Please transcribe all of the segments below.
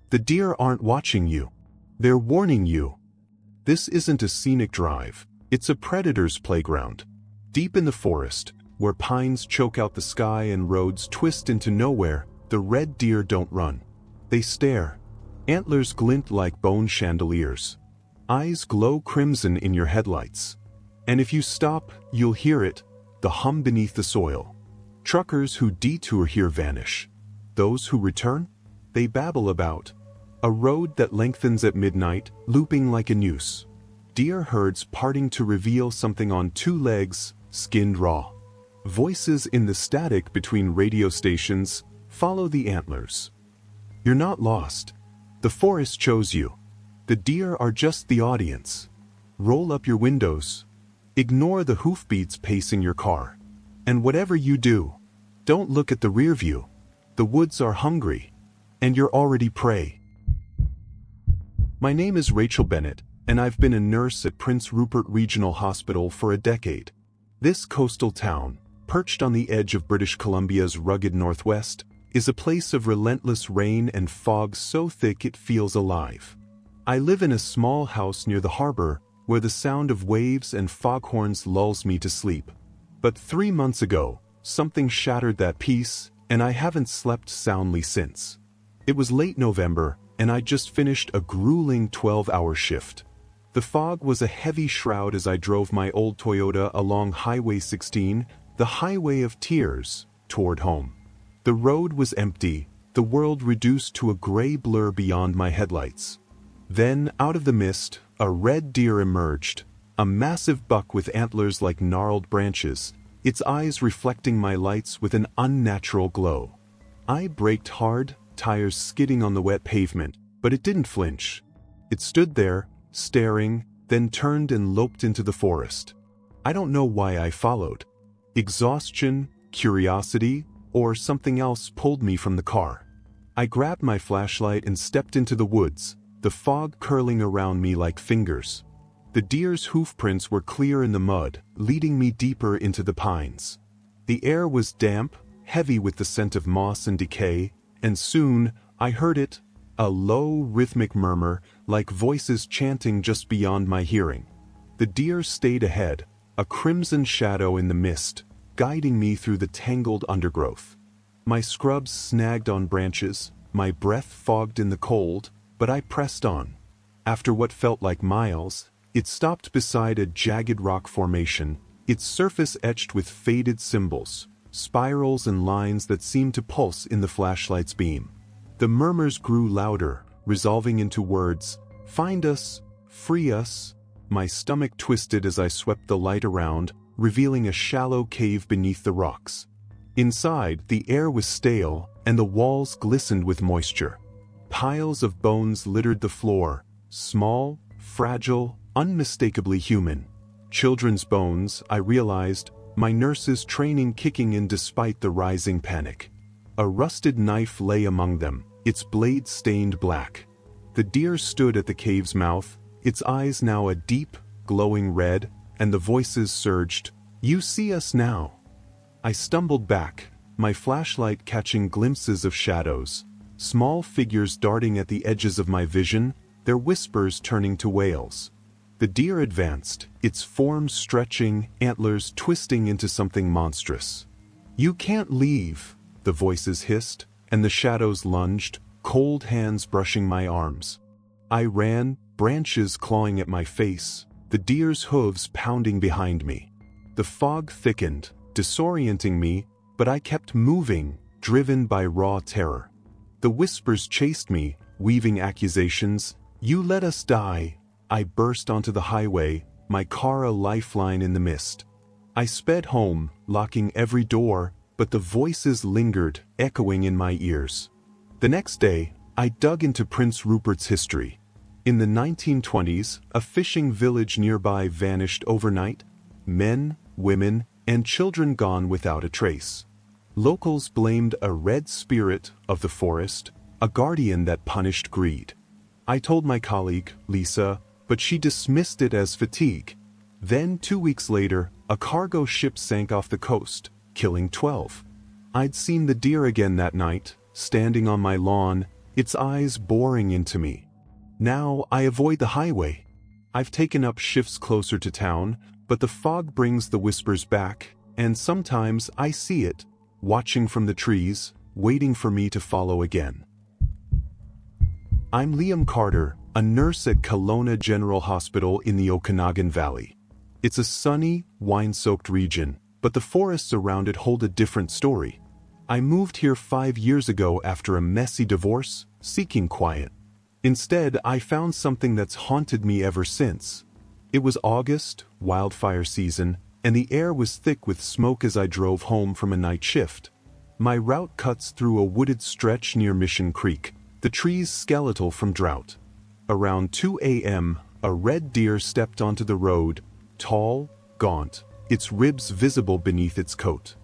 The deer aren't watching you. They're warning you. This isn't a scenic drive, it's a predator's playground. Deep in the forest, where pines choke out the sky and roads twist into nowhere, the red deer don't run. They stare. Antlers glint like bone chandeliers. Eyes glow crimson in your headlights. And if you stop, you'll hear it, the hum beneath the soil. Truckers who detour here vanish. Those who return, they babble about a road that lengthens at midnight, looping like a noose. Deer herds parting to reveal something on two legs, skinned raw. Voices in the static between radio stations follow the antlers. You're not lost. The forest chose you. The deer are just the audience. Roll up your windows. Ignore the hoofbeats pacing your car. And whatever you do, don't look at the rear view. The woods are hungry, and you're already prey. My name is Rachel Bennett, and I've been a nurse at Prince Rupert Regional Hospital for a decade. This coastal town, perched on the edge of British Columbia's rugged northwest, is a place of relentless rain and fog so thick it feels alive. I live in a small house near the harbor where the sound of waves and foghorns lulls me to sleep. But 3 months ago, something shattered that peace, and I haven't slept soundly since. It was late November, and I'd just finished a grueling 12-hour shift. The fog was a heavy shroud as I drove my old Toyota along Highway 16, the highway of tears, toward home. The road was empty, the world reduced to a gray blur beyond my headlights. Then, out of the mist, a red deer emerged, a massive buck with antlers like gnarled branches, its eyes reflecting my lights with an unnatural glow. I braked hard, tires skidding on the wet pavement, but it didn't flinch. It stood there, staring, then turned and loped into the forest. I don't know why I followed. Exhaustion, curiosity, or something else pulled me from the car. I grabbed my flashlight and stepped into the woods, the fog curling around me like fingers. The deer's hoofprints were clear in the mud, leading me deeper into the pines. The air was damp, heavy with the scent of moss and decay, and soon, I heard it, a low, rhythmic murmur, like voices chanting just beyond my hearing. The deer stayed ahead, a crimson shadow in the mist, guiding me through the tangled undergrowth. My scrubs snagged on branches, my breath fogged in the cold, but I pressed on. After what felt like miles, it stopped beside a jagged rock formation, its surface etched with faded symbols, spirals and lines that seemed to pulse in the flashlight's beam. The murmurs grew louder, resolving into words, "Find us, free us." My stomach twisted as I swept the light around, revealing a shallow cave beneath the rocks. Inside, the air was stale, and the walls glistened with moisture. Piles of bones littered the floor, small, fragile, unmistakably human. Children's bones, I realized, my nurse's training kicking in despite the rising panic. A rusted knife lay among them, its blade stained black. The deer stood at the cave's mouth, its eyes now a deep, glowing red, and the voices surged, "You see us now." I stumbled back, my flashlight catching glimpses of shadows, small figures darting at the edges of my vision, their whispers turning to wails. The deer advanced, its form stretching, antlers twisting into something monstrous. "You can't leave," the voices hissed, and the shadows lunged, cold hands brushing my arms. I ran, branches clawing at my face, the deer's hooves pounding behind me. The fog thickened, disorienting me, but I kept moving, driven by raw terror. The whispers chased me, weaving accusations. "You let us die." I burst onto the highway, my car a lifeline in the mist. I sped home, locking every door, but the voices lingered, echoing in my ears. The next day, I dug into Prince Rupert's history. In the 1920s, a fishing village nearby vanished overnight, men, women, and children gone without a trace. Locals blamed a red spirit of the forest, a guardian that punished greed. I told my colleague, Lisa, but she dismissed it as fatigue. Then, 2 weeks later, a cargo ship sank off the coast, killing 12. I'd seen the deer again that night, standing on my lawn, its eyes boring into me. Now I avoid the highway. I've taken up shifts closer to town, but the fog brings the whispers back, and sometimes I see it, watching from the trees, waiting for me to follow again. I'm Liam Carter, a nurse at Kelowna General Hospital in the Okanagan Valley. It's a sunny, wine-soaked region, but the forests around it hold a different story. I moved here 5 years ago after a messy divorce, seeking quiet. Instead, I found something that's haunted me ever since. It was August, wildfire season, and the air was thick with smoke as I drove home from a night shift. My route cuts through a wooded stretch near Mission Creek, the trees skeletal from drought. Around 2 a.m., a red deer stepped onto the road, tall, gaunt, its ribs visible beneath its coat.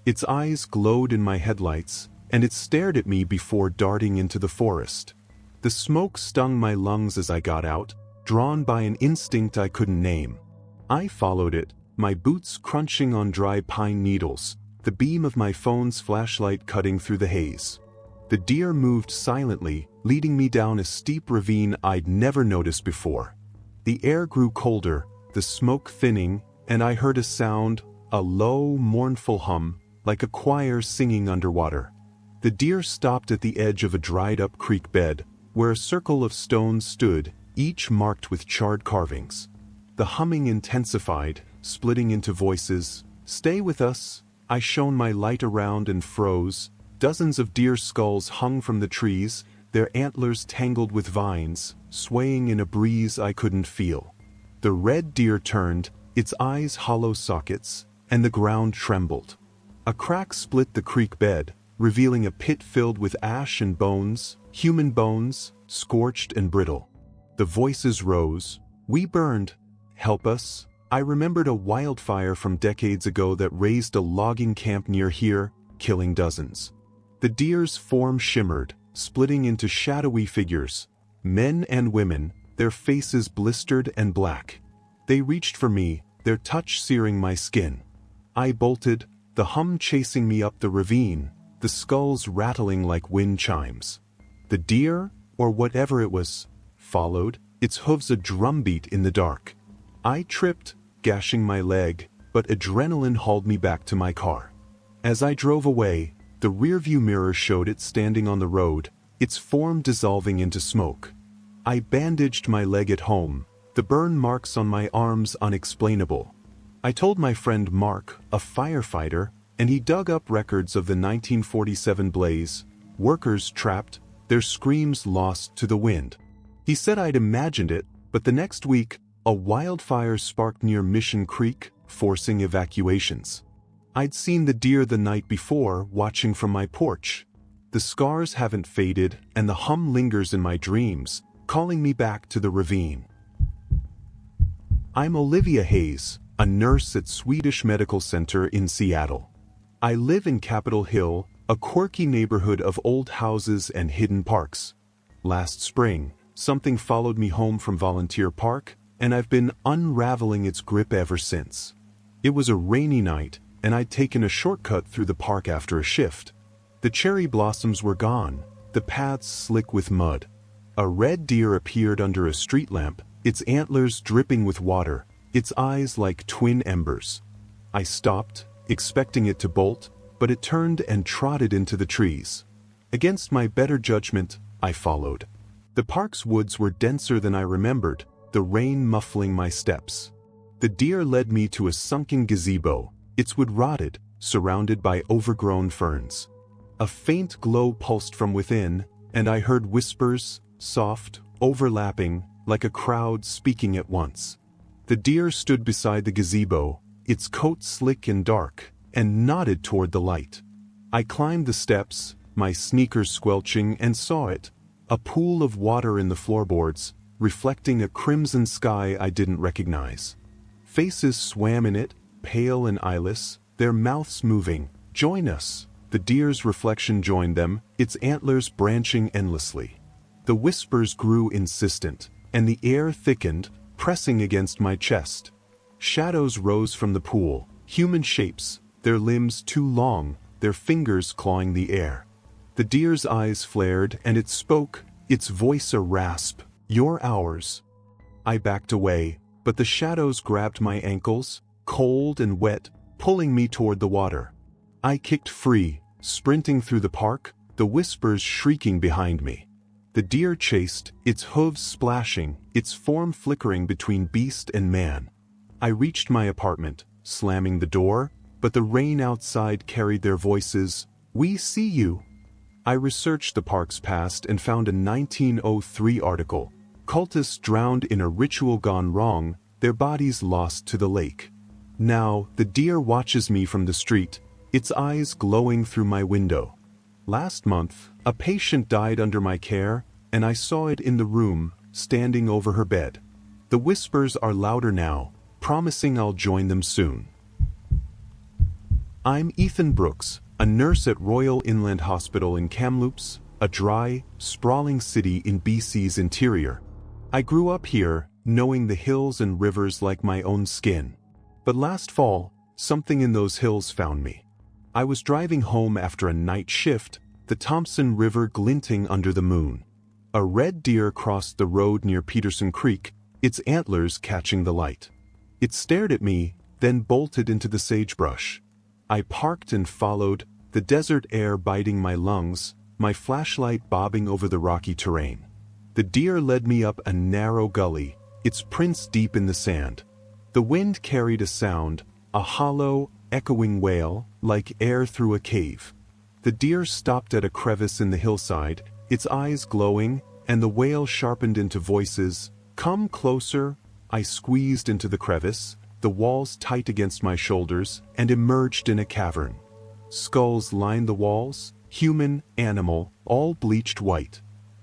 Its eyes glowed in my headlights, and it stared at me before darting into the forest. The smoke stung my lungs as I got out, drawn by an instinct I couldn't name. I followed it, my boots crunching on dry pine needles, the beam of my phone's flashlight cutting through the haze. The deer moved silently, leading me down a steep ravine I'd never noticed before. The air grew colder, the smoke thinning, and I heard a sound, a low, mournful hum, like a choir singing underwater. The deer stopped at the edge of a dried-up creek bed, where a circle of stones stood, each marked with charred carvings. The humming intensified, splitting into voices. "Stay with us." I shone my light around and froze. Dozens of deer skulls hung from the trees, their antlers tangled with vines, swaying in a breeze I couldn't feel. The red deer turned, its eyes hollow sockets, and the ground trembled. A crack split the creek bed, revealing a pit filled with ash and bones, human bones, scorched and brittle. The voices rose. "We burned. Help us." I remembered a wildfire from decades ago that razed a logging camp near here, killing dozens. The deer's form shimmered, splitting into shadowy figures, men and women, their faces blistered and black. They reached for me, their touch searing my skin. I bolted, the hum chasing me up the ravine, the skulls rattling like wind chimes. The deer, or whatever it was, followed, its hooves a drumbeat in the dark. I tripped, gashing my leg, but adrenaline hauled me back to my car. As I drove away, the rearview mirror showed it standing on the road, its form dissolving into smoke. I bandaged my leg at home, the burn marks on my arms unexplainable. I told my friend Mark, a firefighter, and he dug up records of the 1947 blaze, workers trapped, their screams lost to the wind. He said I'd imagined it, but the next week, a wildfire sparked near Mission Creek, forcing evacuations. I'd seen the deer the night before, watching from my porch. The scars haven't faded, and the hum lingers in my dreams, calling me back to the ravine. I'm Olivia Hayes, a nurse at Swedish Medical Center in Seattle. I live in Capitol Hill, a quirky neighborhood of old houses and hidden parks. Last spring, something followed me home from Volunteer Park, and I've been unraveling its grip ever since. It was a rainy night, and I'd taken a shortcut through the park after a shift. The cherry blossoms were gone, the paths slick with mud. A red deer appeared under a street lamp, its antlers dripping with water, its eyes like twin embers. I stopped, expecting it to bolt, but it turned and trotted into the trees. Against my better judgment, I followed. The park's woods were denser than I remembered, the rain muffling my steps. The deer led me to a sunken gazebo, its wood rotted, surrounded by overgrown ferns. A faint glow pulsed from within, and I heard whispers, soft, overlapping, like a crowd speaking at once. The deer stood beside the gazebo, its coat slick and dark, and nodded toward the light. I climbed the steps, my sneakers squelching, and saw it, a pool of water in the floorboards, reflecting a crimson sky I didn't recognize. Faces swam in it, pale and eyeless, their mouths moving. "Join us." The deer's reflection joined them, its antlers branching endlessly. The whispers grew insistent, and the air thickened, pressing against my chest. Shadows rose from the pool, human shapes, their limbs too long, their fingers clawing the air. The deer's eyes flared and it spoke, its voice a rasp. "You're ours." I backed away, but the shadows grabbed my ankles, cold and wet, pulling me toward the water. I kicked free, sprinting through the park, the whispers shrieking behind me. The deer chased, its hooves splashing, its form flickering between beast and man. I reached my apartment, slamming the door, but the rain outside carried their voices. "We see you." I researched the park's past and found a 1903 article. Cultists drowned in a ritual gone wrong, their bodies lost to the lake. Now, the deer watches me from the street, its eyes glowing through my window. Last month, a patient died under my care, and I saw it in the room, standing over her bed. The whispers are louder now, promising I'll join them soon. I'm Ethan Brooks, a nurse at Royal Inland Hospital in Kamloops, a dry, sprawling city in BC's interior. I grew up here, knowing the hills and rivers like my own skin. But last fall, something in those hills found me. I was driving home after a night shift, the Thompson River glinting under the moon. A red deer crossed the road near Peterson Creek, its antlers catching the light. It stared at me, then bolted into the sagebrush. I parked and followed, the desert air biting my lungs, my flashlight bobbing over the rocky terrain. The deer led me up a narrow gully, its prints deep in the sand. The wind carried a sound, a hollow, echoing wail, like air through a cave. The deer stopped at a crevice in the hillside, its eyes glowing, and the wail sharpened into voices. "Come closer." I squeezed into the crevice, the walls tight against my shoulders, and emerged in a cavern. Skulls lined the walls, human, animal, all bleached white.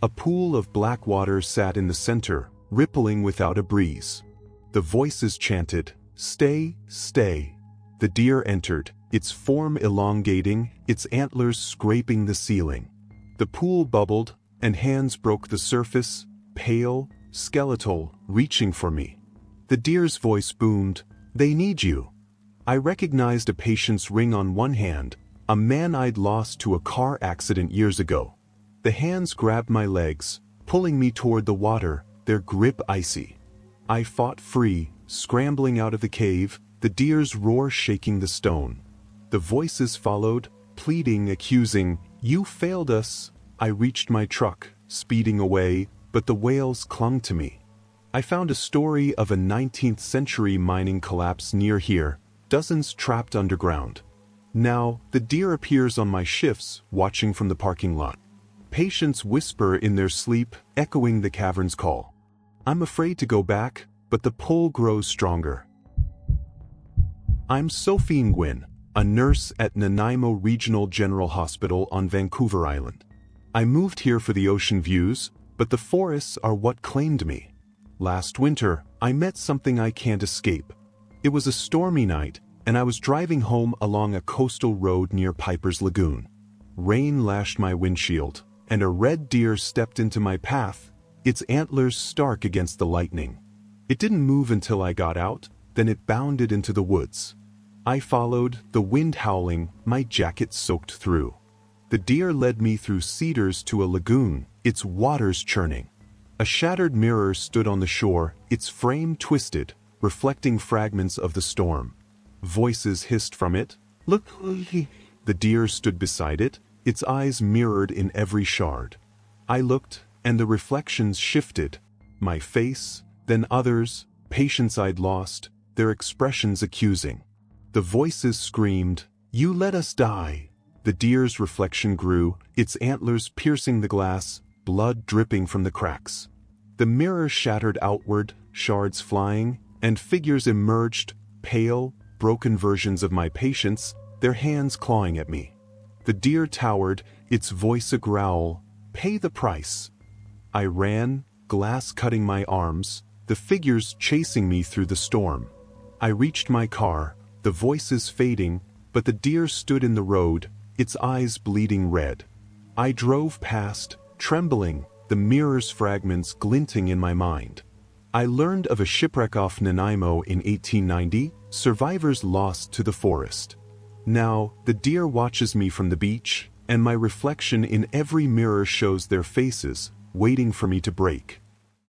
A pool of black water sat in the center, rippling without a breeze. The voices chanted, "Stay, stay." The deer entered, its form elongating, its antlers scraping the ceiling. The pool bubbled, and hands broke the surface, pale, skeletal, reaching for me. The deer's voice boomed, "They need you." I recognized a patient's ring on one hand, a man I'd lost to a car accident years ago. The hands grabbed my legs, pulling me toward the water, their grip icy. I fought free, scrambling out of the cave, the deer's roar shaking the stone. The voices followed, pleading, accusing, "You failed us." I reached my truck, speeding away, but the wails clung to me. I found a story of a 19th century mining collapse near here, dozens trapped underground. Now, the deer appears on my shifts, watching from the parking lot. Patients whisper in their sleep, echoing the cavern's call. I'm afraid to go back, but the pull grows stronger. I'm Sophie Nguyen, a nurse at Nanaimo Regional General Hospital on Vancouver Island. I moved here for the ocean views, but the forests are what claimed me. Last winter, I met something I can't escape. It was a stormy night, and I was driving home along a coastal road near Piper's Lagoon. Rain lashed my windshield, and a red deer stepped into my path, its antlers stark against the lightning. It didn't move until I got out, then it bounded into the woods. I followed, the wind howling, my jacket soaked through. The deer led me through cedars to a lagoon, its waters churning. A shattered mirror stood on the shore, its frame twisted, reflecting fragments of the storm. Voices hissed from it. Look! The deer stood beside it, its eyes mirrored in every shard. I looked, and the reflections shifted. My face, then others, patients I'd lost, their expressions accusing. The voices screamed, "You let us die!" The deer's reflection grew, its antlers piercing the glass, blood dripping from the cracks. The mirror shattered outward, shards flying, and figures emerged, pale, broken versions of my patients, their hands clawing at me. The deer towered, its voice a growl, "Pay the price." I ran, glass cutting my arms, the figures chasing me through the storm. I reached my car, the voices fading, but the deer stood in the road, its eyes bleeding red. I drove past, trembling, the mirror's fragments glinting in my mind. I learned of a shipwreck off Nanaimo in 1890, survivors lost to the forest. Now, the deer watches me from the beach, and my reflection in every mirror shows their faces, waiting for me to break.